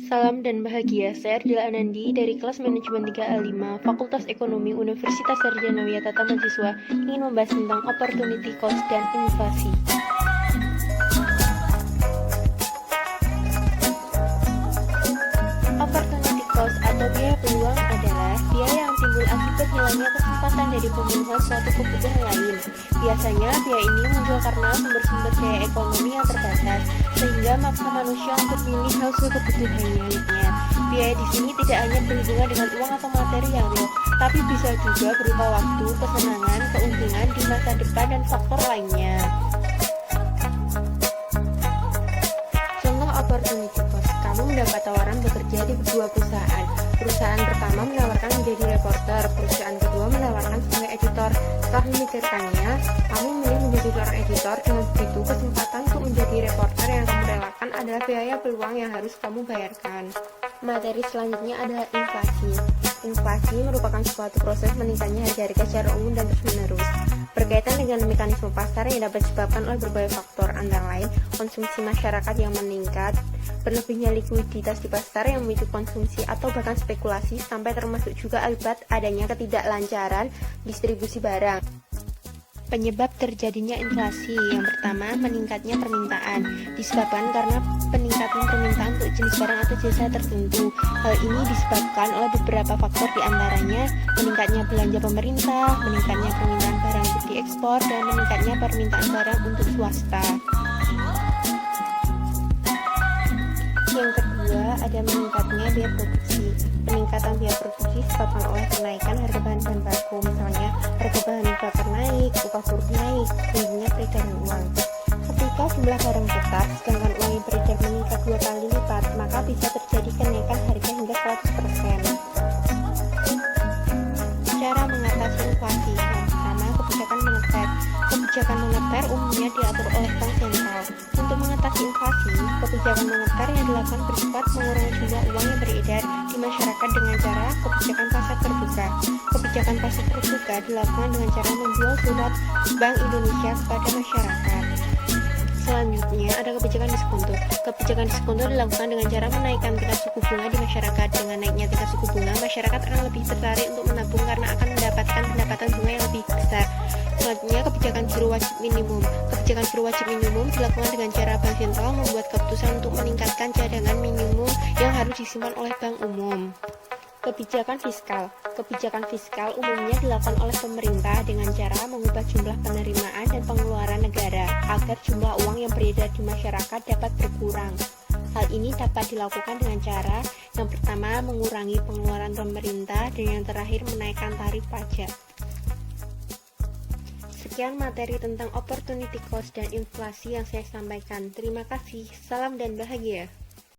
Salam dan bahagia, saya Ardila Anandi dari kelas manajemen 3A5 Fakultas Ekonomi Universitas Sarjana Tata Mahasiswa ingin membahas tentang opportunity cost dan inflasi. Opportunity cost atau biaya peluang adalah biaya yang timbul akibat hilangnya kesempatan dari pemenuhan suatu kebutuhan lain. Biasanya biaya ini muncul karena sumber-sumber daya ekonomi yang terbatas, sehingga maksa manusia untuk memilih hasil kebutuhannya. Biaya di sini tidak hanya berhubungan dengan uang atau materi yang real, tapi bisa juga berupa waktu, kesenangan, keuntungan di masa depan, dan faktor lainnya. Contoh opportunity cost, kamu mendapat tawaran bekerja di dua perusahaan. Perusahaan pertama menawarkan menjadi reporter, perusahaan kedua menawarkan sebagai editor. Setelah memikirkannya, kamu memilih menjadi seorang editor. Dengan begitu, kesempatan untuk menjadi reporter yang kamu relakan adalah biaya peluang yang harus kamu bayarkan. Materi selanjutnya adalah inflasi. Inflasi merupakan suatu proses meningkatnya harga-harga secara umum dan terus-menerus. Berkaitan dengan mekanisme pasar yang dapat disebabkan oleh berbagai faktor, antara lain konsumsi masyarakat yang meningkat, berlebihnya likuiditas di pasar yang memicu konsumsi atau bahkan spekulasi, sampai termasuk juga akibat adanya ketidaklancaran distribusi barang. Penyebab terjadinya inflasi yang pertama, meningkatnya permintaan, disebabkan karena peningkatan permintaan untuk jenis barang atau jasa tertentu. Hal ini disebabkan oleh beberapa faktor, diantaranya meningkatnya belanja pemerintah, meningkatnya permintaan barang untuk diekspor, dan meningkatnya permintaan barang untuk swasta. Yang kedua, ada meningkatnya biaya produksi. Peningkatan biaya produksi disebabkan oleh kenaikan harga bahan baku, misalnya harga bahan bakar naik, upah buruh naik, tingginya peredaran uang. Ketika jumlah barang tetap, sedangkan uang yang beredar meningkat 2 kali lipat, maka bisa terjadi kenaikan harga hingga 100%. Cara mengatasi inflasi. Yang pertama, kebijakan moneter. Kebijakan moneter umumnya diatur oleh bank sentral. Untuk mengatasi inflasi, kebijakan moneter yang dilakukan bersifat mengurangi jumlah uang yang beredar di masyarakat dengan cara kebijakan pasar terbuka. Kebijakan pasar terbuka dilakukan dengan cara menjual surat Bank Indonesia kepada masyarakat. Selanjutnya ada kebijakan diskonto. Kebijakan diskonto dilakukan dengan cara menaikkan tingkat suku bunga di masyarakat. Dengan naiknya tingkat suku bunga, masyarakat akan lebih tertarik untuk menabung karena akan mendapatkan pendapatan bunga yang lebih besar. Selanjutnya, kebijakan giro wajib minimum. Kebijakan giro wajib minimum dilakukan dengan cara bank sentral membuat keputusan untuk meningkatkan cadangan minimum yang harus disimpan oleh bank umum. Kebijakan fiskal. Kebijakan fiskal umumnya dilakukan oleh pemerintah dengan cara mengubah jumlah penerimaan dan pengeluaran negara agar jumlah uang yang beredar di masyarakat dapat berkurang. Hal ini dapat dilakukan dengan cara yang pertama, mengurangi pengeluaran pemerintah, dan yang terakhir, menaikkan tarif pajak. Sekian materi tentang opportunity cost dan inflasi yang saya sampaikan. Terima kasih. Salam dan bahagia.